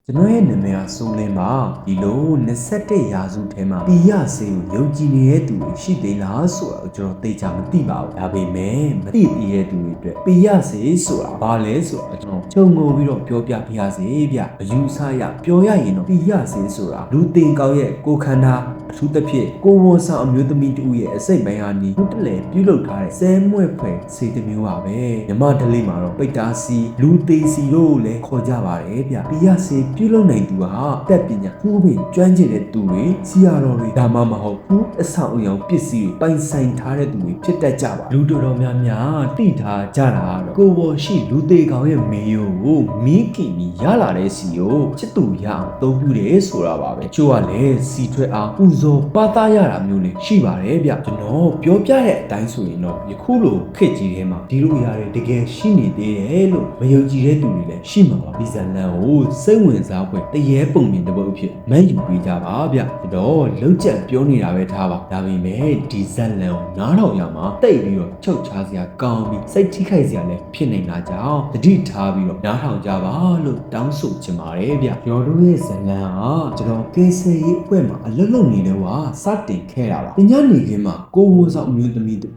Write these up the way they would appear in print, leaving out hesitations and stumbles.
ကျွန်တော်ရဲ့နာမည်ကစိုးလင်းပါဒီလို21ရာစုထဲမှာပိယဆေးကိုယုံကြည်နေတဲ့သူတွေရှိသေးလားဆိုတာကိုကျွန်တော်သိချာမသိပါဘူးဒါပေမဲ့မသိသေးတဲ့သူတွေအတွက်ပိယဆေးဆိုတာဘာလဲဆိုတာကျွန်တော်ခြုံငုံပြီးတော့ပြောပြပြရစေဗျအယူဆရပြောရရင်တော့ပိယဆေးဆိုတာလူတင်ကောက်ရဲ့ကိုယ်ခန္ဓာအထူးသဖြင့်ကိုယ်ဝန်ဆောင်အမျိုးသမီးတူရဲ့အစိတ်ပိုင်းဟာနီတလဲပြုလုပ်ထားတဲ့ဆဲမွဲ့ဖွယ်ဆေးတစ်မျိုးပါပဲမြမဒလေးမှာတော့ပိတ်တာစီလူသေးစီလို့လည်းခေါ်ကြပါတယ်ဗျပိယဆေးပြုလုပ်နိုင်သူဟာတက်ပညာခုပင်ကျွမ်းကျင်တဲ့သူတွေစီယာတော်တွေဒါမှမဟုတ်ဘူးအဆောင်အယောင်ပစ္စည်းတွေပိုင်ဆိုင်ထားတဲ့သူတွေဖြစ်တတ်ကြပါလူတော်များများသိထားကြတာကတော့ကိုဘော်ရှိလူသေးကောင်ရဲ့မေယိုကိုမီးကင်ပြီးရလာတဲ့စီကိုချစ်သူရအောင်သုံးပြတယ်ဆိုတာပါပဲချို့ကလည်းစီထွက်အောင်ပူဇော်ပါသားရတာမျိုးလည်းရှိပါတယ်ဗျကျွန်တော်ပြောပြတဲ့အတိုင်းဆိုရင်တော့ယခုလိုခေတ်ကြီးထဲမှာဒီလိုအရာတွေတကယ်ရှိနေသေးတယ်လို့မယုံကြည်တဲ့သူတွေလည်းရှိမှာပါဒီဇလန်ကိုစိတ်ဝင်စားဖွယ်တရေပုံမြင်တစ်ပုဒ်အဖြစ်မှတ်ယူပေးကြပါဗျတော့လုံးကျက်ပြောနေတာပဲထားပါဒါပေမဲ့ဒီဇလန်ကိုနားထောင်ရမှာတိတ်ပြီးတော့ချုပ်ချစရာကောင်းပြီးစိတ်ထိခိုက်စရာလည်းဖြစ်နေတာကြောင့်တတိထားပြီးတော့နားထောင်ကြပါလို့တောင်းဆိုချင်ပါတယ်ဗျရော်တို့ရဲ့ဇလန်ဟာကျွန်တော်ကေဆယ်ရေးအဖွဲ့မှာအလုပ်လုပ်နေတော့စတင်ခဲ့တာပါညနေခင်းမှာကိုဝန်ဆောင်အမျိုးသမီးတူ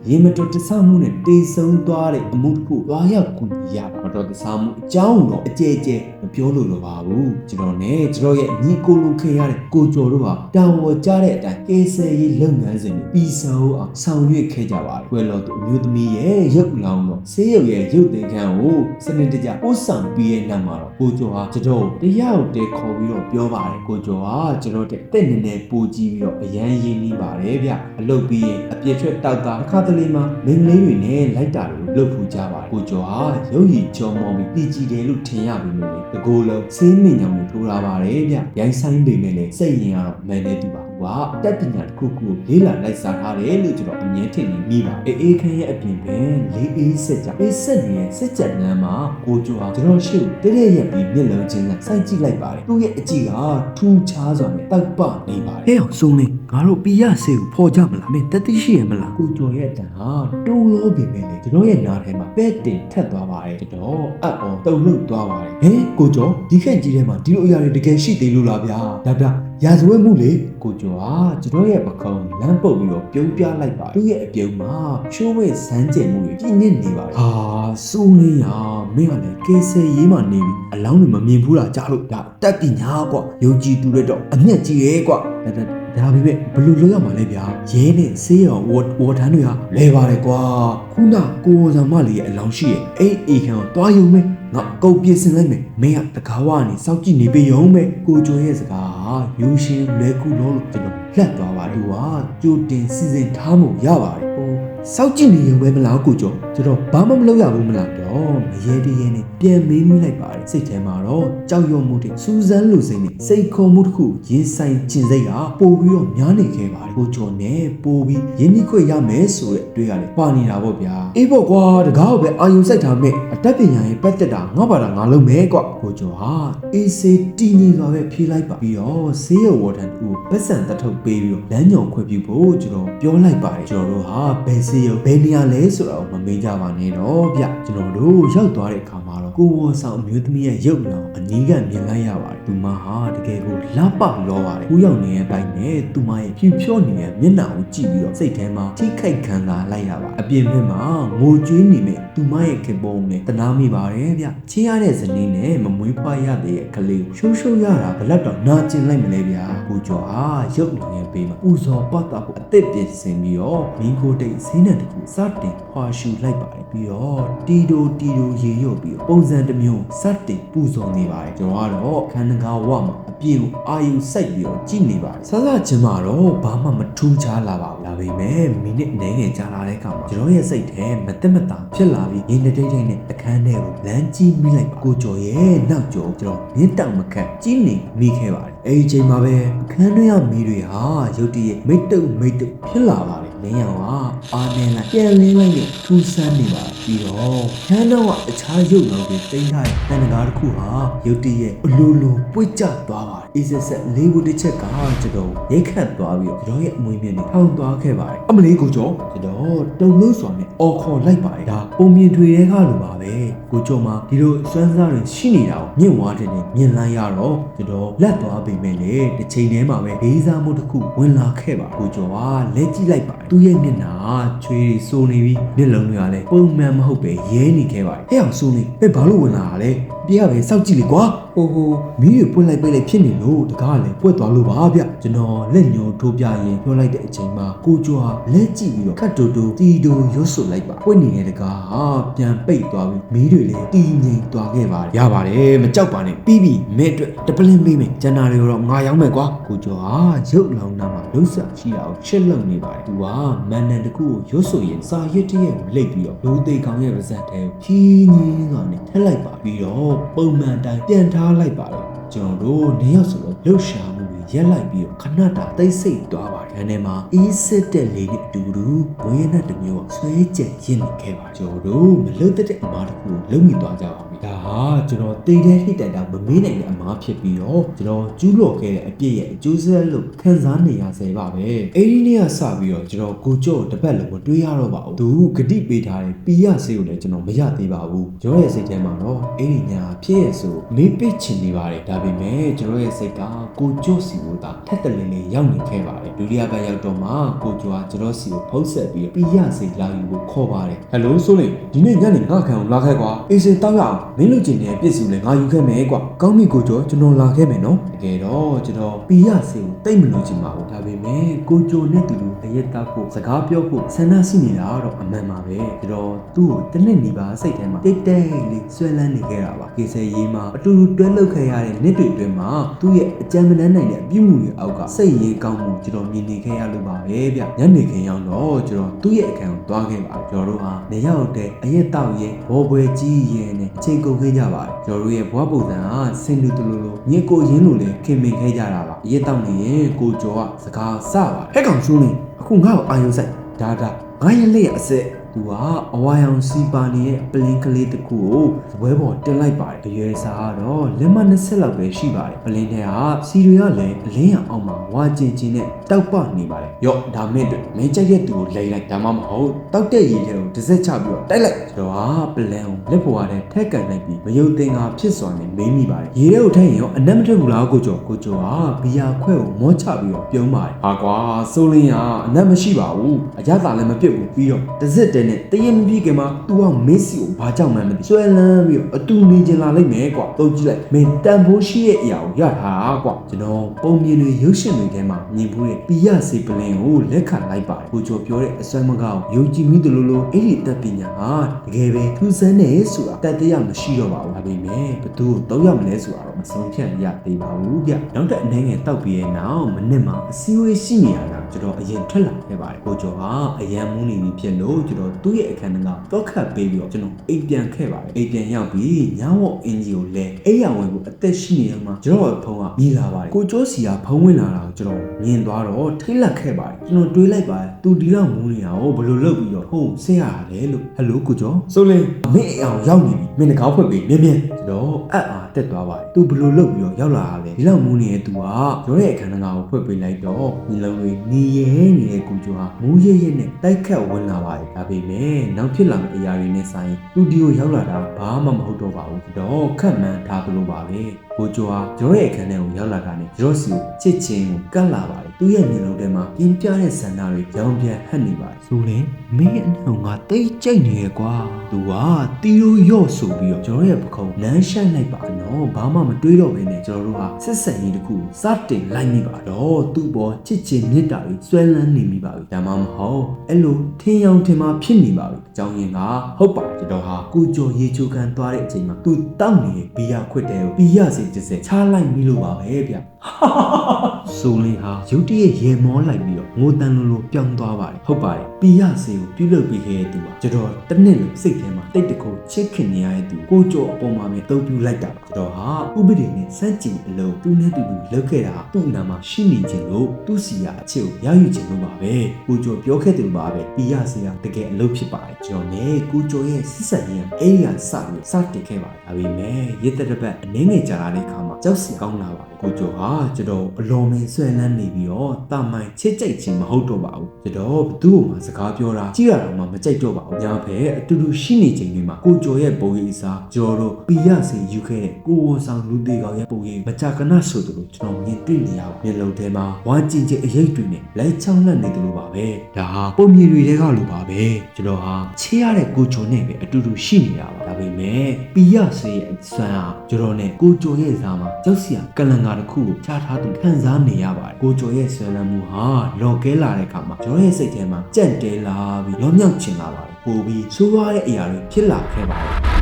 ရေမတော်တဆမှုနဲ့တေဆုံးသွားတဲ့အမှုတစ်ခုသွားရောက်ကူညီရပါမတော်တဆမှုအကြောင်းတော့အကျဲကျဲမပြောလို့တော့ပါဘူးကျွန်တော်နဲ့ကျွန်တော်ရဲ့ညီကိုလိုခင်ရတဲ့ကိုကျော်တို့ဟာတာဝန်ကျတဲ့အတိုင်းကေဆယ်ရေးလုပ်ငန်းစဉ်တွေပြီးဆုံးအောင်ဆောင်ရွက်ခဲ့ကြပါတယ်ကွယ်တော်သူအမျိုးသမီးရဲ့ရုပ်လောင်းတော့ဆေးရုပ်ရဲ့ရုပ်သင်္ကန်းကိုစနစ်တကျပို့ဆောင်ပြီးတဲ့နောက်မှာတော့ကိုကျော်ဟာကျွန်တော်တရားကိုတဲခေါ်ပြီးတော့ပြောပါတယ်ကိုကျော်ဟာကျွန်တော်တဲ့နေနေပို့ကြည့်ပြီးတော့အရန်ရင်းနှီးပါတယ်ဗျအလုပ်ပြီးရင်အပြည့်ထွက်တောက်တာအခါတလေမှာမင်းလေးတွေနဲ့လိုက်တာတွေလုပ်ဖူးကြပါတယ်ကိုကျော်ဟာရုပ်ရည်ကြောမောပြီးပြည်ကြည်တယ်လို့ထင်ရပြီလို့တကူလုံးစေးမြင့်ညောင်ကိုထိုးလာပါတယ်ဗျရိုင်းဆိုင်ပေမဲ့လည်းစိတ်ရင်ကတော့မန်နေတူပါဝါတက်ပညာတစ်ခုခုလေးလာလိုက်စားထားတယ်လို့ကျွန်တော်အမြင်ထင်နေမိပါအေးခန်းရဲ့အပြင်ပဲလေးအေးစစ်ကြအေးစစ်နေတဲ့စစ်ကြနန်းမှာကိုကျော်ဟာကျွန်တော်ရှေ့ကိုတရက်ရက်ပြီးမျက်လုံးချင်းနဲ့စိုက်ကြည့်လိုက်ပါတယ်သူ့ရဲ့အကြည့်ကထူးခြားစွာနဲ့တောက်ပနေပါတယ်ဟဲ့အောင်ဆုံးလေးငါတို့ပိယဆေးကိုဖော်ကြမလားမင်းတတိရှိရမလားကိုကျော်ရဲ့အတန်ဟာတိုးလို့ပြင်မယ်လေကျွန်တော်ရဲ့နားထဲမှာပဲ့တင်ထက်သွားပါတယ်ကျွန်တော်အံ့ဩတုန်လှုပ်သွားပါတယ်ဟဲ့ကိုကျော်ဒီခက်ကြီးထဲမှာဒီလိုအရာတွေတကယ်ရှိသေးလို့လားဗျာဒါရာဇဝတ်မှုလေကိုကျော်ဟာကျွန်တော်ရဲ့ပကုံးလမ်းပုတ်ပြီးတော့ပြုံးပြလိုက်ပါသူ့ရဲ့အပြုံးမှာရှိုးဝဲစမ်းကျင်မှုတွေပြင်းနေပါတယ်ဟာစိုးလေးရမင်းကလည်းကေဆယ်ရေးမှနေပြီအလောင်းတွေမမြင်ဘူးလားကြားလို့ဒါတက်ပညာကွာယုံကြည်သူတွေတော့အမျက်ကြီးရဲ့ကွာဒါပေမဲ့ဘလို့လုပ်ရမှာလဲဗျာရဲနဲ့ဆေးရောဝေါ်ထန်းတွေဟာလဲပါတယ်ကွာခုနကိုဝန်ဆောင်မလေးရဲ့အလောင်းရှိရဲ့အိခန့်ကိုတွားယူမယ်ငါကုတ်ပြစ်စင်လိုက်မယ်မင်းကတကားဝကနေစောက်ကြည့်နေပြီရုံပဲကိုကျော်ရဲ့စကားဟာယူရှင်လွယ်ကူလို့ကျွန်တော်လက်သွားပါတယ်ကွာကြိုတင်စီစဉ်ထားမှုရပါတယ်ဟိုစောက်ကြည့်နေရုံပဲမလားကိုကျော်ကျွန်တော်ဘာမှမလုပ်ရဘူးမလားတော့မရဲတရဲနဲ့ပြန်မေးမိလိုက်ပါတယ်စိတ်ထဲမှာတော့ကြောက်ရွံ့မှုတွေစူးစမ်းလို့စိတ်နဲ့စိတ်ခေါ်မှုတစ်ခုရင်ဆိုင်ခြင်းစိတ်ကပို့ပြီးတော့များနေခဲ့ပါတယ်ကိုကျော်နဲ့ပို့ပြီးရင်းနှီးခွင့်ရမယ်ဆိုတဲ့အတွေ့အကြုံပါနေတာပေါ့ဗျာအေးပေါ့ကွာတကားကိုပဲအာယုံစိုက်ထားမယ်အတတ်ပညာရေးပတ်သက်တာငါပါတာငါလုပ်မယ်ကွာကိုကျော်ဟာအေးစေးတီးနေစွာပဲဖြေးလိုက်ပါပြီးတော့ဆေးရဝေါ်ထန်တူပတ်စံတထုတ်ပေးပြီးတော့လမ်းညောင်ခွင့်ပြုဖို့ကျွန်တော်ပြောလိုက်ပါတယ်ကျွန်တော်တို့ဟာဘယ်ဆေးရုံဘယ်နေရာလဲဆိုတာကိုမမေးကြပါနဲ့တော့ဗျကျွန်တော်တို့ရောက်သွားတဲ့အခါမှာတော့ကိုဝေါ်ဆောင်အမျိုးသမီးရဲ့ရုပ်လောင်အနီးကမြင်လိုက်ရပါတယ်သူမဟာတကယ်ကိုလှပလောပါတယ်ကိုရောက်နေတဲ့အတိုင်းနဲ့သူမရဲ့ဖြူဖြောနေတဲ့မျက်နှာကိုကြည့်ပြီးတော့စိတ်ထဲမှာထိခိုက်ခံစားလိုက်ရပါအပြင်ဘက်မှာငိုကြွေးနေမဲ့သူမရဲ့ခင်ပုံနဲ့တနာမိပါတယ်ဗျချင်းရတဲ့ဇနီးနဲ့မမွေးဖွားရတဲ့ကလေးရှုံးရှုံးရတာဘလက်တော့နာကျင်လိုက်မလဲဗျာကိုကျော်ဟာရုပ်လောင်ရဲ့ဘေးမှာပူဇော်ပတ်တာဖို့အသစ်ပြင်ဆင်ပြီးတော့မင်းကိုတိတ်ဈေးနှံတစ်ခုစတင်ဖွာရှူလိုက်ပါတယ်ပြီးတော့တီတိုရေရုပ်ပြီးပုံစံတစ်မျိုးစတင်ပူဇော်နေပါတယ်ကျွန်တော်ကတော့ခန္ဓာကဝမှာအပြေကိုအာယုစိုက်ပြီးတော့ကြည့်နေပါတယ်ဆဆချင်းမှာတော့ဘာမှမထူးခြားလာပါဘူးဒါပေမဲ့မိနစ်အနည်းငယ်ကြာလာတဲ့အခါမှာကျွန်တော်ရဲ့စိတ်ထဲမတက်မတာဖြစ်လာပြီးရင်တိတ်တိတ်နဲ့အခန်းထဲကိုလမ်းကြည့်မိလိုက်ပါကိုကျော်ရဲ့နောက်ကျော်ကျွန်တော်မြင့်တောင်မခန့်ကြည့်နေမိခဲ့ပါတယ်အဲဒီအချိန်မှာပဲအခန်းထဲကမိတွေဟာရုတ်တရက်မိတ်တုပ်ဖြစ်လာပါတယ် လင်းရောင်ကအားနေလိုက်ပြန်လင်းလိုက်နဲ့ထူဆန်းနေပါပြီးတော့ဟန်းတော့ကအခြားရုပ်လုံးတွေတိမ့်ထားတဲ့တန်တကားတစ်ခုဟာရုတ်တရက်အလိုလိုပွေ့ကျသွားပါတယ်အေးဆက်ဆက်လေးခုတစ်ချက်ကကျွန်တော်ရိတ်ခတ်သွားပြီးတော့ကျွန်တော်ရဲ့အမွေမြင့်တွေထောင်သွားခဲ့ပါတယ်အမလေးကိုကျော်ကျွန်တော်တုံလို့စွာနဲ့အော်ခေါ်လိုက်ပါတယ်ဒါပုံမြင်တွေတဲကလိုပါပဲကိုကျော်မှာဒီလိုစွမ်းစားတွေရှိနေတာကိုမြင့်ဝါတဲ့နဲ့မြင်လိုက်ရတော့ကျွန်တော်လက်သွားပေမဲ့လေတစ်ချိန်တည်းမှာပဲလေးစားမှုတစ်ခုဝင်လာခဲ့ပါကိုကျော်ကလက်ကြည့်လိုက်ပါတယ်သူ့ရဲ့မျက်နှာချွေးတွေစိုးနေပြီးမျက်လုံးတွေကလည်းပုံမှန်မဟုတ်ပဲရဲနေခဲ့ပါတယ်ဟဲ့အောင်စိုးနေဘယ်ဘာလို့ဝင်လာတာလဲပြရပဲစောက်ကြည့်လေကွာဟိုမီးတွေပွင့်လိုက်ပိတ်လိုက်ဖြစ်နေလို့တကားလည်းပွက်သွားလို့ပါဗျကျွန်တော်လက်ညှိုးထိုးပြရင်ပြောလိုက်တဲ့အချိန်မှာကိုကျော်ဟာလက်ကြည့်ပြီးတော့ခတ်တူတူတီတူရွတ်ဆွလိုက်ပါပွင့်နေတဲ့တကားဟာပြန်ပိတ်သွားပြီးမီးတွေလည်းတီငိမ်သွားခဲ့ပါတယ်ရပါတယ်မကြောက်ပါနဲ့ပြီးပြီမဲအတွက်တပလင်းပေးမယ်ကျန်တာတွေတော့ငါရောက်မယ်ကွာကိုကျော်ဟာရုပ်လောင်နာမှာလှုပ်ဆက်ရှိတာကိုရှစ်လုံနေပါတယ်သူကမန်နန်တကူကိုရွတ်ဆွရင်စာရွက်တရက်ကိုလိတ်ပြီးတော့လူသေးကောင်ရဲ့ပါဇက်ထဲကိုဖြင်းညင်းကနေထက်လိုက်ပါပြီးတော့ပုံမှန်တိုင်းပြန်ထားလိုက်ပါတယ်ကျွန်တော်တို့နေရောက်ဆိုတော့လှုပ်ရှားမှုတွေရက်လိုက်ပြီးတော့ခဏတာတိတ်ဆိတ်သွားပါတယ်။ဒါနဲ့မှအီးစစ်တဲ့လေးနဲ့အတူတူဘွေးနဲ့တမျိုးဆွဲကျက်ရင့်နေခဲ့ပါကျွန်တော်တို့မလွတ်တဲ့အမားတစ်ခုကိုလုံမိသွားကြပါပြီ။ဒါဟာကျွန်တော်တိတ်တဲ့ထိတိုင်တာမမေးနိုင်တဲ့အမားဖြစ်ပြီးတော့ကျွန်တော်ကျူးလွန်ခဲ့တဲ့အပြစ်ရဲ့အကျိုးဆက်လို့ခံစားနေရစေပါပဲ။အဲဒီနေ့ကစပြီးတော့ကျွန်တော်ကိုကျော်တပတ်လုံးမတွေးရတော့ပါဘူး။သူဂတိပေးထားတဲ့ပီရဆေးကိုလည်းကျွန်တော်မရသေးပါဘူး။ကျွန်တော်ရဲ့စိတ်ထဲမှာတော့အဲဒီညာဖြစ်ရဲ့ဆိုမေးပစ်ချင်နေပါတယ်။ဒါပေမဲ့ကျွန်တော်ရဲ့စိတ်ကကိုကျော်စီကိုသာထက်တလင်းလေးရောက်နေခဲ့ပါတယ်ဒုတိယပတ်ရောက်တော့မှကိုကျော်ကကျွန်တော်စီကိုဖုတ်ဆက်ပြီးပြီးရစိတ်လာယူကိုခေါ်ပါတယ်ဟယ်လိုဆိုလေဒီနေ့ညနေငါခံအောင်လာခဲ့ကွာအေးစင်တောက်ရအောင်မင်းတို့ကျင်တဲ့ပြည့်စုံလေငါယူခဲ့မယ်ကွာကောင်းပြီကိုကျော်ကျွန်တော်လာခဲ့မယ်နော်တကယ်တော့ကျွန်တော်ပြီးရစိတ်ကိုတိတ်မလို့ချင်ပါဘူးဒါပေမဲ့ကိုကျော်နဲ့တူတူတရက်တောက်ဖို့စကားပြောဖို့ဆန္ဒရှိနေတာတော့အမှန်ပါပဲကျွန်တော်သူ့ကိုတနစ်နေပါစိတ်ထဲမှာတိတ်တိတ်လေးဆွဲလန်းနေခဲ့တာပါကေဆယ်ရေးမှာအတူတူတွဲလှုပ်ခဲ့ရတဲ့နှစ်တွေအတွင်းမှာသူ့ရဲ့အကြံမနှမ်းနိုင်တဲ့အပြုမှုတွေအောက်ကစိတ်ရင်းကောင်းမှုကျွန်တော်မြင်နေခဲ့ရလို့ပါပဲဗျညနေခင်းရောက်တော့ကျွန်တော်သူ့ရဲ့အခန်းကိုသွားခဲ့ပါကျွန်တော်တို့ဟာနေရောက်တဲ့အရက်တောက်ရဲ့ဘောပွဲကြီးရဲ့နဲ့အချိန်ကုန်ခဲ့ကြပါတယ်ကျွန်တော်တို့ရဲ့ဘွားပုံစံဟာဆင်တူတူလိုမြေကိုရင်းလိုလေခင်မင်ခဲ့ကြတာပါအရက်တောက်နေရင်ကိုကျော်ကစကားစပါဟဲ့ကောင်ရှုံးနေအခုငါ့ကိုအာယုံဆိုင်ဒါငါရဲ့လက်ရဲ့အစစ်သူကအဝါရောင်စီပါနေတဲ့ပလင်းကလေးတစ်ခုကိုဇပွဲပေါ်တင်လိုက်ပါတယ်အရွယ်စားကတော့လက်မ20လောက်ပဲရှိပါတယ်ပလင်းထဲကစီတွေကလည်းအလင်းရအောင်မှာဝါကျင်ကျင်နဲ့တောက်ပနေပါတယ်ရော့ဒါမဲ့တို့မင်းကြိုက်တဲ့သူကိုလိမ့်လိုက်ဒါမှမဟုတ်တောက်တဲ့ရည်ထဲကိုတစ်စက်ချပြီးတော့တိုက်လိုက်ကျွန်တော်ကပလင်းကိုလက်ပေါ်ထဲထက်ကန်လိုက်ပြီးမယုံသင်္ကာဖြစ်စွာနဲ့မေးမိပါတယ်ရေထဲကိုထည့်ရင်ရောအနက်မထွက်ဘူးလားကိုကျော်ကဘီယာခွဲကိုမောချပြီးတော့ပြုံးပါတယ်ဟာကွာစိုးလင်းကအနက်မရှိပါဘူးအရသာလည်းမပြစ်ဘူးပြီးတော့တစ်စက်တည်းနဲ့တရင်မပြီးခင်မှာ तू ကမေ့စီကိုဘာကြောင့်မှန်းမသိဆွဲလန်းပြီးတော့အတူနေချင်လာလိုက်မယ်ကွာတုံးကြည့်လိုက်မင်းတန်ဖိုးရှိရဲ့အရာကိုရထားကွာကျွန်တော်ပုံမြင်တွေရုပ်ရှင်တွေထဲမှာမြင်ဘူးတဲ့ပီရစေပလင်ကိုလက်ခံလိုက်ပါတယ်ကိုကျော်ပြောတဲ့အစွမ်းမကောင်းယုံကြည်မိတယ်လို့အဲ့ဒီတက်ပညာဟာတကယ်ပဲထူးဆန်းတယ်ဆိုတာတတ်တရားမရှိတော့ပါဘူးဒါပေမဲ့ဘသူ့ကိုတောက်ရမလဲဆိုတာတော့မဆုံးဖြတ်ရသေးပါဘူးဗျနောက်တဲ့အနေငယ်တောက်ပြီးရဲ့နောက်မနစ်မှာအစည်းအဝေးရှိနေရတာကျွန်တော်အရင်ထွက်လာခဲ့ပါတယ်ကိုကျော်ဟာအရန်မူးနေပြီဖြစ်လို့ကျွန်တော်သူ့ရဲ့အခန်းကတော့ခတ်ပေးပြီးတော့ကျွန်တော်အိမ်ပြန်ခဲ့ပါတယ်အိမ်ပြန်ရောက်ပြီးညဝတ်အင်ဂျီကိုလဲအိယာဝင်ကိုအသက်ရှိနေမှကျွန်တော်ဖုန်းကမြည်လာပါတယ်ကိုကျိုးစီကဖုန်းဝင်လာတာကိုကျွန်တော်မြင်သွားတော့ထိတ်လန့်ခဲ့ပါတယ်ကျွန်တော်တွေးလိုက်ပါတယ်သူဒီလောက်မူးနေတာကိုဘယ်လိုလုပ်ပြီးတော့ဟုတ်ဆင်းရတာလဲလို့ဟယ်လိုကိုကျော်ဆိုလင်းမင်းအိမ်အောင်ရောက်နေပြီမင်းတကောက်ဖွင့်ပြီးမြင်ကျွန်တော်အားတက်သွားပါတယ်သူဘယ်လိုလုပ်ပြီးတော့ရောက်လာတာလဲဒီလောက်မူးနေတဲ့သူကရောရဲ့အခန်းကကိုဖွင့်ပေးလိုက်တော့ညီလုံးတွေနီးရဲနေတဲ့ကိုကျော်ဟာမူးရဲရဲနဲ့တိုက်ခတ်ဝင်လာပါတယ်ဒါပေမဲ့နောက်ဖြစ်လာမယ့်အရာတွေနဲ့ဆိုင်တူဒီယိုရောက်လာတာဘာမှမဟုတ်တော့ပါဘူးတော့ခက်မှန်းထားသလိုပါပဲကိုကျော်ဟာဂျောရဲ့အခန်းထဲကိုရောက်လာတာနဲ့ဂျော့စီကိုချစ်ချင်းကိုကတ်လာပါတယ်သူ့ရဲ့မျက်လုံးထဲမှာပြင်းပြတဲ့ဆန္ဒတွေရောင်ပြန်ဟပ်နေပါတယ်ဆိုရင်မင်းရဲ့အနှုံကတိတ်ကြိတ်နေရဲ့ကွာသူကတီရိုရော့ဆိုပြီးတော့ဂျောရဲ့ပခုံးလမ်းရှက်လိုက်ပါနော်ဘာမှမတွေးတော့ဘဲနဲ့ကျွန်တော်တို့ဟာဆက်ဆက်ရေးတစ်ခုစတင်လိုက်မိပါတော့သူ့ပေါ်ချစ်ချင်းမြတ်တာတွေဆွဲလန်းနေမိပါပြီဒါမှမဟုတ်အဲ့လိုထင်းရောင်ထင်မှာဖြစ်နေပါပြီအကြောင်းရင်းကဟုတ်ပါကျွန်တော်ဟာကိုကျော်ရေချိုခံသွားတဲ့အချိန်မှာသူတောက်နေတဲ့ဘီယာခွတ်တဲကိုဘီယာစီတစ်စက်ချလိုက်မိလို့ပါပဲဗျ ဆိုလင်းဟာရုတ်တရက်ရေမောလိုက်ပြီးတော့ငိုတန်လိုပြောင်းသွားပါတယ်ဟုတ်ပါတယ်ပီရဆေကိုပြုလုပ်ပြီးခဲ့တဲ့သူပါကျွန်တော်တစ်နှစ်လုံးစိတ်ထဲမှာတိတ်တခုချစ်ခင်နေရတဲ့သူကိုကျော်အပေါ်မှာပဲတုံးပြလိုက်တာကျွန်တော်ဟာဥပဒေနဲ့စန့်ကျင်အလုပ်သူနဲ့တူလုပ်ခဲ့တာသူ့နာမှာရှိနေခြင်းလို့သူ့စီရအချစ်ကိုရယူခြင်းလို့ပါပဲကိုကျော်ပြောခဲ့တယ်ပါပဲပီရဆေကတကယ်အလုပ်ဖြစ်ပါတယ်ကျွန်တော်နဲ့ကိုကျော်ရဲ့စစ်ဆက်ရင်းအဲ့ဒီကစတင်ခဲ့ပါတယ်ဒါပေမဲ့ရစ်တဲ့ပတ်အနေငယ်ကြာလာတဲ့အခါမှာကြောက်စီကောင်းလာပါတယ်ကိုကျော်ဟာကျွန်တော်အလွန်မင်းဆွဲလန်းနေပြီးတော့တာမိုင်ချစ်ကြိုက်ခြင်းမဟုတ်တော့ပါဘူးကျွန်တော်ဘသူ့ကိုမှစကားပြောတာကြည့်ရတော့မှမကြိုက်တော့ပါဘူးညာဖဲအတူတူရှိနေချိန်တွေမှာကိုကျော်ရဲ့ပုံရိပ်စားကျွန်တော်တို့ပီရစီယူခဲ့တဲ့ကိုဝန်ဆောင်လူသေးကောင်ရဲ့ပုံရိပ်မကြာခဏဆိုသလိုကျွန်တော်မြင်တွေ့နေရပါမျက်လုံးထဲမှာဝါကျင်ကျအရိပ်တွေနဲ့လက်ချောင်းလက်နေတယ်လို့ပါပဲဒါဟာပုံမြင်တွေကလိုပါပဲကျွန်တော်ဟာချေးရတဲ့ကိုကျော်နဲ့ပဲအတူတူရှိနေတာပါဒါပေမဲ့ပီရစီရဲ့စွမ်းအားကျွန်တော်နဲ့ကိုကျော်ရဲ့စားမှာကြောက်စရာကလန်ကာတစ်ခုကိုချထားသူခံစားနေရပါတယ်ကိုကျော်ရဲ့ဆွမ်းလန်းမှုဟာလော်ကဲလာတဲ့အခါမှာကျွန်တော်ရဲ့စိတ်ထဲမှာကြက်တဲလာပြီးလောမြောက်ချင်လာပါတယ်ပိုပြီးဆိုးရွားတဲ့အရာတွေဖြစ်လာခဲ့ပါတယ်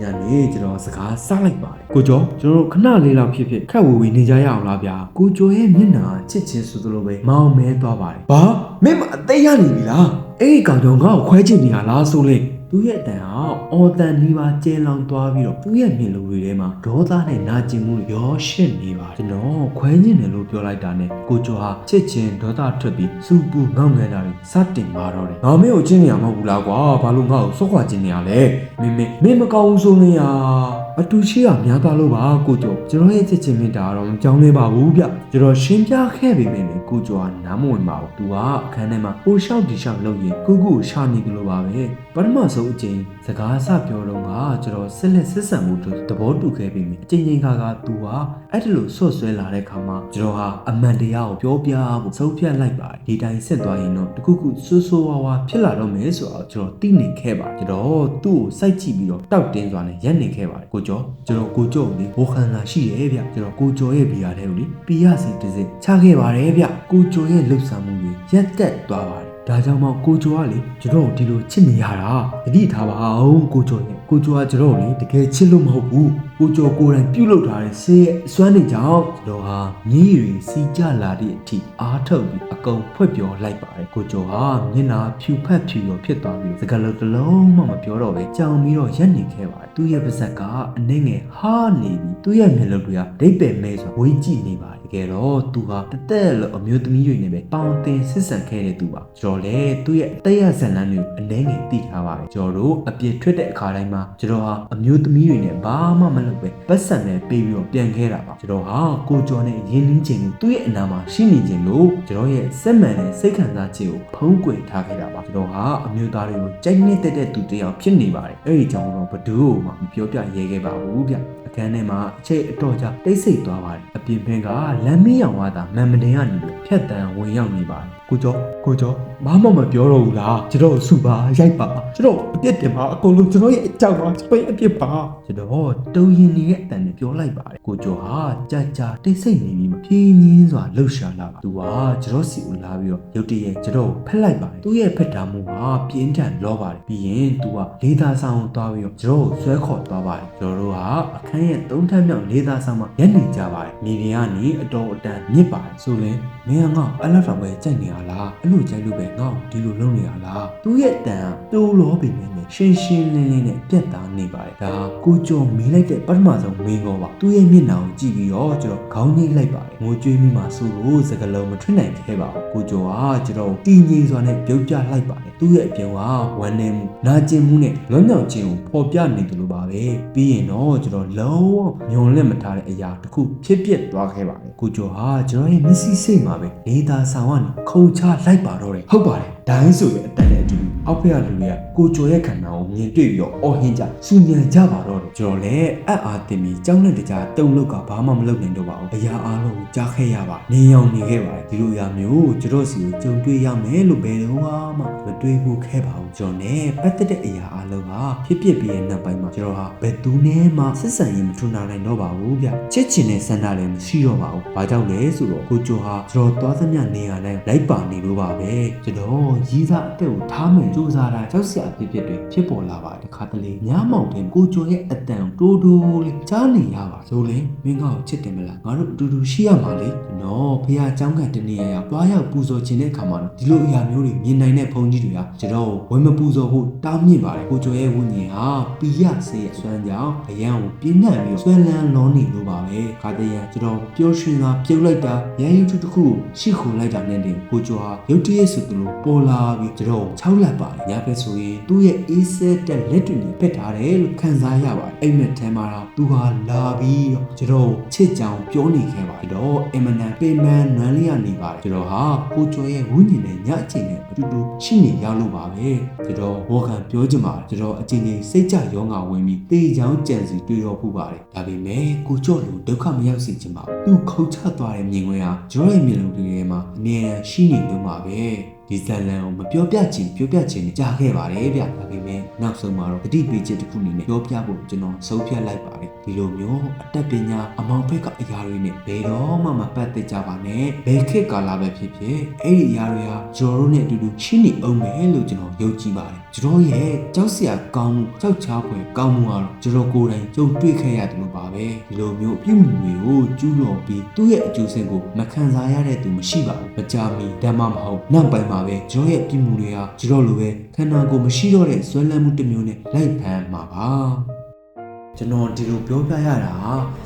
ညနေကျွန်တော်စကားစလိုက်ပါတယ်ကိုကျော်ကျွန်တော်ခဏလေးလောက်ဖြစ်ခက်ဝေနေကြရအောင်လားဗျာကိုကျော်ရဲ့မျက်နှာချစ်ချင်းဆိုသလိုပဲမောင်မဲသွားပါတယ်ဘာမင်းမအသေးရနေပြီလားအဲ့ဒီကောင်ကြောင့်ငါ့ကိုခွဲချင်နေရလားဆိုလေသူရဲ့အတန်ဟာအော်တန်ဒီပါကျဲလောင်သွားပြီးတော့သူရဲ့မျက်လုံးတွေထဲမှာဒေါသနဲ့နာကျင်မှုရောရှစ်နေပါကျွန်တော်ခွဲညင်တယ်လို့ပြောလိုက်တာနဲ့ကိုကျော်ဟာချစ်ချင်းဒေါသထွက်ပြီးစူပူငေါငယ်တာတွေစတင်ပါတော့တယ်ငါမင်းကိုချင်းနေရမှာမဟုတ်ဘူးလားကွာဘာလို့ငါ့ကိုစော့ခွာချင်းနေရလဲမင်းမကောင်းဘူးဆိုနေရအတူရှိရများသွားလို့ပါကိုကျော်ကျွန်တော်ရဲ့ချစ်ချင်းမြတ်တာတော့မကြောင်းလဲပါဘူးဗျကျွန်တော်ရှင်းပြခဲ့ပေမဲ့လည်းကိုကျော်ကနားမဝင်ပါဘူးသူကအခန်းထဲမှာဟိုလျှောက်ဒီလျှောက်လုပ်ရင်ကိုကိုရှာနေတယ်လို့ပါပဲပထမဆုံးအချိန်စကားစပြောတော့ကကျွန်တော်ဆက်လက်ဆက်ဆံမှုသဘောတူခဲ့ပြီအချိန်ချင်းကသူဟာအဲ့ဒီလိုဆော့ဆွဲလာတဲ့ခါမှာကျွန်တော်ဟာအမှန်တရားကိုပြောပြဖို့ဆုံးဖြတ်လိုက်ပါတယ်ဒီတိုင်းဆက်သွားရင်တော့တခုခုဆိုးဆိုးဝါးဝါဖြစ်လာတော့မယ်ဆိုတော့ကျွန်တော်သိနေခဲ့ပါတယ်ကျွန်တော်သူ့ကိုစိုက်ကြည့်ပြီးတော့တောက်တင်းစွာနဲ့ရက်နေခဲ့ပါတယ်ကိုကျော်ကျွန်တော်ကိုကျော်ကိုလေဘောခန္ဓာရှိတယ်ဗျကျွန်တော်ကိုကျော်ရဲ့ဘီယာတဲ့ကိုလေပီရစီတစ်စစ်ချခဲ့ပါတယ်ဗျကိုကျော်ရဲ့လှုပ်ရှားမှုကြီးရက်တက်သွားပါတယ်ဒါကြောင့်မှကိုကျော်ကလေကျွန်တော်ဒီလိုချစ်နေရတာတတိထားပါအောင်ကိုကျော်ရဲ့ကိုကျော်ကကျွန်တော်လေတကယ်ချစ်လို့မဟုတ်ဘူးကိုကျော်ကိုယ်တိုင်ပြုတ်လုပ်ထားတဲ့ဆေးရဲ့အစွမ်းနေကြောင့်ကျွန်တော်ဟာမြေးရီစီးကြလာတဲ့အထိအားထုတ်ပြီးအကုန်ဖွက်ပြောလိုက်ပါတယ်ကိုကျော်ဟာမျက်နှာဖြူဖက်ဖြူရောဖြစ်သွားပြီးစကားလုံးတစ်လုံးမှမပြောတော့ပဲကြောင်ပြီးတော့ရက်နေခဲ့ပါတယ်သူ့ရဲ့ပါဇက်ကအနှဲငယ်ဟာနေပြီးသူ့ရဲ့မျက်လုံးတွေကဒိတ်ပဲမဲဆိုဝေးကြည့်နေပါတယ်တကယ်တော့သူဟာတက်လို့အမျိုးသမီးတွေနဲ့ပဲပေါင်တင်ဆစ်ဆန်ခဲ့တဲ့သူပါကျွန်တော်လည်းသူ့ရဲ့အသက်ရဇာတ်လမ်းတွေကိုအနှဲငယ်သိထားပါတယ်ကျွန်တော်တို့အပြစ်ထွက်တဲ့အခါတိုင်းမှာကျွန်တော်ဟာအမျိုးသမီးတွေနဲ့ဘာမှမလုပ်ပဲပတ်စံနဲ့ပေးပြီးတော့ပြန်ခဲ့တာပါကျွန်တော်ဟာကိုကျော်နဲ့ရင်းနှီးခြင်းကိုသူ့ရဲ့အနာမှာရှိနေခြင်းလို့ကျွန်တော်ရဲ့စက်မှန်တဲ့စိတ်ခံစားခြင်းကိုဖုံးကွယ်ထားခဲ့တာပါကျွန်တော်ဟာအမျိုးသားတွေကိုကြိုက်နေတဲ့သူတစ်ယောက်ဖြစ်နေပါတယ်အဲ့ဒီကြောင့်တော့ဘဒူးမှမပြောပြရဲခဲ့ပါဘူးဗျအခန်းထဲမှာအချိန်အတော်ကြာတိတ်ဆိတ်သွားပါတယ်အပြင်ဘက်ကလမ်းမရောင်ဝါသာမန်မတင်ကနေဖြတ်တန်းဝင်ရောက်နေပါတယ်ကိုကျော်ဘာမှမပြောတော့ဘူးလားကျွန်တော်စုပါရိုက်ပါကျွန်တော်အပြစ်တင်ပါအကုန်လုံးကျွန်တော်ရဲ့အကြောင်းပါကျွန်တော်ရဲ့အပြစ်ပါကျွန်တော်တုံရင်နေတဲ့အတန်နဲ့ပြောလိုက်ပါတယ်ကိုကျော်ဟာကြာတိတ်ဆိတ်နေပြီးဖြင်းညင်းစွာလှုပ်ရှားလာပါသူကကျွန်တော်စီကိုလာပြီးတော့ရုတ်တရက်ကျွန်တော်ဖက်လိုက်ပါတယ်သူရဲ့ဖက်တာမှုဟာပြင်းထန်လောပါတယ်ပြီးရင်သူကလေးသားဆောင်သွားပြီးတော့ကျွန်တော်ဆွဲခေါ်သွားပါတယ်ကျွန်တော်တို့ဟာအခန်းရဲ့သုံးထပ်မြောက်လေးသားဆောင်မှာရက်နေကြပါတယ်မြေပြင်ကနေအတော်အတန်မြစ်ပါတယ်ဆိုရင်မင်းကငါ့အဲ့လောက်တော့ပဲကြိုက်နေရလားအဲ့လိုကြိုက်လို့ပဲငါ့ဒီလိုလုပ်နေရလားသူရဲ့တန်တိုးလောပေမဲ့ရှင်းရှင်းလင်းလင်းနဲ့ပြတ်သားနေပါတယ်ဒါကိုကျော်မေးလိုက်တဲ့ပထမဆုံးမေးခေါ်ပါသူရဲ့မျက်နှာကိုကြည့်ပြီးတော့ကျွန်တော်ခေါင်းငိတ်လိုက်ပါတယ်ငိုကြွေးမိမှဆိုလို့စကလုံးမထွက်နိုင်ခဲ့ပါဘူးကိုကျော်ဟာကျွန်တော်တီငိမ့်စွာနဲ့ပြုတ်ပြလိုက်ပါတယ်သူရဲ့အပြုံးဟာဝမ်းနေမှုနာကျင်မှုနဲ့လွတ်မြောက်ခြင်းကိုပေါ်ပြနေတယ်လို့ပါပဲပြီးရင်တော့ကျွန်တော်လုံးဝညွန်လက်မထားတဲ့အရာတစ်ခုဖြစ်ပျက်သွားခဲ့ပါတယ်ကိုကျော်ဟာကျွန်တော်ရဲ့မျက်စိစိတ်မှာပဲလေးသားဆောင်ကနေခုန်ချလိုက်ပါတော့တယ်ဟုတ်ပါတယ်ဒိုင်းဆိုရဲ့အတန်နဲ့အတူအောက်ဖက်ကလူတွေကကိုကျော်ရဲ့ခန္ဓာကိုမြင်တွေ့ပြီးတော့အော်ဟင်းကြစူညံကြပါတော့တယ်ကျွန်တော်လည်းအံ့အားသင့်ပြီးကြောင်းနဲ့တကြားတုံလုတ်ကဘာမှမလုပ်နိုင်တော့ပါဘူးအရာအားလုံးကိုကြားခဲ့ရပါနေအောင်နေခဲ့ပါတယ်ဒီလိုအရာမျိုးကျွန်တော်စီကိုကြုံတွေ့ရမယ်လို့ဘယ်တော့မှမတွေးဘူးခဲ့ပါဘူးကျွန်တော်နဲ့ပတ်သက်တဲ့အရာအားလုံးဟာဖြစ်ဖြစ်ပြီးရဲ့နောက်ပိုင်းမှာကျွန်တော်ဟာဘယ်သူနဲ့မှဆက်ဆံရေးမထွန်းနာနိုင်တော့ပါဘူးဗျချစ်ချင်တဲ့ဆန္ဒလည်းမရှိတော့ပါဘူးဘာကြောင့်လဲဆိုတော့ကိုကျော်ဟာကျွန်တော်သွားသမျှနေရာတိုင်းလိုက်ပါနေလို့ပါပဲကျွန်တော်ရီးစားအသက်ကိုထားမယ် စူးစမ်းတာကြောက်စရာဖြစ်တွေဖြစ်ပေါ်လာပါတခါတလေညမောင်တင်ကိုကျော်ရဲ့အတန်တိုးတိုးလေးကြားနေရပါဆိုလေမင်းကောချစ်တယ်မလားငါတို့အတူတူရှိရမှာလေနော်ဖះเจ้าကတနေရတွားရောက်ပူဇော်ခြင်းတဲ့အခါမှာဒီလိုအရာမျိုးတွေမြင်နိုင်တဲ့ဘုန်းကြီးတွေကကျွန်တော်ဝင်မပူဇော်ဖို့တားမြစ်ပါတယ်ကိုကျော်ရဲ့ဝိညာဉ်ဟာပီယဆေးရဲ့စွမ်းကြောင့်အရန်ကိုပြင်းထန်ပြီးဆွဲလန်းလောနေလို့ပါပဲခါတည်းရကျွန်တော်ပျော်ရွှင်စွာပြုတ်လိုက်တာရန်ယူထုတစ်ခုရှိခိုလိုက်တာနဲ့တင်ကိုကျော်ဟာရုတ်တရက်ဆိုသူလိုပေါ်လာပြီးကျွန်တော်6လက်ပါတယ်ညဘက်ဆိုရင်သူ့ရဲ့အေးစက်တဲ့လက်တွေနဲ့ဖက်ထားတယ်လို့ခံစားရပါတယ်အိမ်မက်ထဲမှာတော့သူဟာလာပြီးတော့ကျွန်တော်ချစ်ကြောင်ပြောနေခဲ့ပါတယ်တော့အင်မနန်ပေမန်နွမ်းလေးရနေပါတယ်ကျွန်တော်ဟာကိုကျော်ရဲ့ဝိညာဉ်နဲ့ညအချိန်နဲ့အတူတူရှိနေရလို့ပါပဲကျွန်တော်ဘောခံပြောချင်ပါတယ်ကျွန်တော်အချိန်ချင်းစိတ်ကြရောငါဝင်ပြီးတေးချောင်းကြံစီတွေ့တော့ဖို့ပါတယ်ဒါပေမဲ့ကိုကျော်လူဒုက္ခမရောက်စေချင်ပါဘူးသူခုတ်ချသွားတဲ့မြင်ကွင်းဟာကျွန်တော်ရဲ့မျက်လုံးတွေထဲမှာအမြဲရှိနေလို့ပါပဲဒီဇလန်ကိုမပြောပြချင်ကြားခဲ့ပါတယ်ဗျဒါပေမဲ့နောက်ဆုံးမှာတော့တတိပေးချက်တစ်ခုအနေနဲ့ပြောပြဖို့ကျွန်တော်ဆုံးဖြတ်လိုက်ပါတယ်ဒီလိုမျိုးအတတ်ပညာအမောင်ဘက်ကအရာတွေနဲ့ဘယ်တော့မှမပတ်သက်ကြပါနဲ့ဘယ်ခေတ်ကာလပဲဖြစ်ဖြစ်အဲ့ဒီအရာတွေဟာကျွန်တော်တို့နဲ့အတူတူရှိနေအောင်မယ်လို့ကျွန်တော်ယုံကြည်ပါတယ်ကျွန်တော်ရဲ့ကြောက်စရာကောင်းမှုကြောက်ချားဖွယ်ကောင်းမှုကတော့ကျွန်တော်ကိုယ်တိုင်ကြုံတွေ့ခဲ့ရတယ်လို့ပါပဲဒီလိုမျိုးအပြုမှုတွေကိုကျူးလွန်ပြီးသူ့ရဲ့အကျိုးဆင်းကိုမခံစားရတဲ့သူမရှိပါဘူးမကြမီဓမ္မမဟုတ်နောက်ပိုင်းမှာပဲကျွန်တော်ရဲ့ပြမှုတွေဟာကျွန်တော်လိုပဲခန္ဓာကိုယ်မရှိတော့တဲ့ဆွဲလန်းမှုတစ်မျိုးနဲ့လိုက်ဖမ်းမှာပါကျွန်တော်ဒီလိုပြောပြရတာ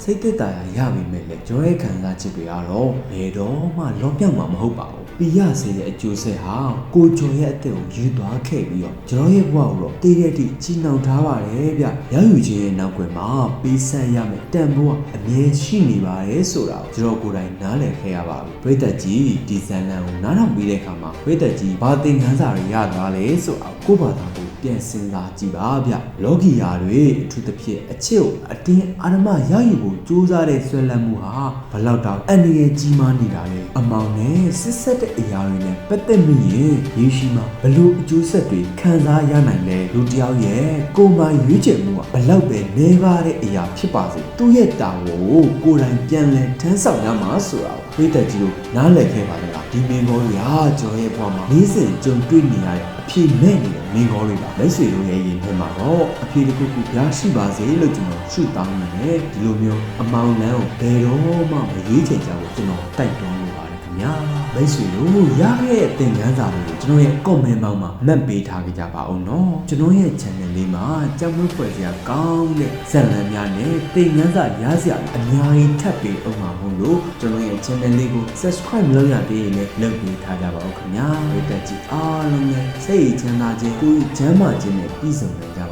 စိတ်သက်သာရပြီမဲ့လေကျွန်တော်ရဲ့ခံစားချက်တွေကတော့ဘယ်တော့မှလောပြောက်မှာမဟုတ်ပါဘူးပီယဆေးရဲ့အကျိုးဆက်ဟာကိုကျော်ရဲ့အသက်ကိုယူသွားခဲ့ပြီးတော့ကျွန်တော်ရဲ့ဘဝကိုတော့တည်တဲ့အထိကြီးနှောင်ထားပါတယ်ဗျရယူခြင်းရဲ့နောက်ွယ်မှာပေးဆက်ရမယ်တန်ဖိုးကအမြဲရှိနေပါတယ်ဆိုတာကိုကျွန်တော်ကိုယ်တိုင်နားလည်ခဲ့ရပါပြီပရိသတ်ကြီးဒီဇန်လန်ကိုနားထောင်ပြီးတဲ့အခါမှာပရိသတ်ကြီးဘာသင်ခန်းစာတွေရသွားလဲဆိုတာကိုယ့်ဘာသာကိုပြန်စဉ်းစားကြည့်ပါဗျလောကီယာတွေအထူးသဖြင့်အချစ်ကိုအတင်းအာရမရယူဖို့ကြိုးစားတဲ့ဆွဲလန်းမှုဟာဘလောက်တောင်အန္တရာယ်ကြီးမားနေတာလဲအမောင်နဲ့စစ်ဆက်တဲ့အရာတွေနဲ့ပတ်သက်မိရင်ရေရှိမှာဘလို့အကျိုးဆက်တွေခံစားရနိုင်လဲလူတယောက်ရဲ့ကိုယ်ပိုင်ရွေးချယ်မှုကဘလောက်ပဲနေပါတဲ့အရာဖြစ်ပါစေသူ့ရဲ့တာဝန်ကိုယ်တိုင်ပြန်လည်ထမ်းဆောင်ရမှာဆိုတာကိုပြည်သက်ကြီးတို့နားလည်ခဲ့ပါလားဒီမင်းကောတွေဟာကျွန်တော်ရဲ့ဘဝမှာနေ့စဉ်ကြုံတွေ့နေရတဲ့အဖြစ်မဲ့နေတဲ့မင်းကောတွေပါမိတ်ဆွေတို့ရဲ့ရင်ထဲမှာတော့အဖြစ်တစ်ခုခုရရှိပါစေလို့ကျွန်တော်ရှုတောင်းနေတယ်ဒီလိုမျိုးအမောင်လန်းကိုဘယ်တော့မှမရွေးချယ်ကြဘူးကျွန်တော်တိုက်တွန်းလို့ပါတယ်ခင်ဗျာမိတ်ဆွေတို့ရခဲ့တဲ့သင်ခန်းစာတွေကိုကျွန်တော်ရဲ့ comment ဘောက်မှာမှတ်ပေးထားကြပါဦးနော်ကျွန်တော်ရဲ့ channel လေးမှာကြောက်မွေးဖွယ်စရာကောင်းတဲ့ဇာတ်လမ်းများနဲ့သင်ခန်းစာရစရာအများကြီးထပ်ပေးအောင်ပါမို့လို့ကျွန်တော်ရဲ့ channel လေးကို subscribe လုပ်ရသေးရင်လည်းလုပ်ပေးထားကြပါဦးခင်ဗျာဝိတက်ကြီးအားလုံးနဲ့စိတ်ချမ်းသာခြင်းကိုယ်ချမ်းသာခြင်းနဲ့ပြည့်စုံကြပါ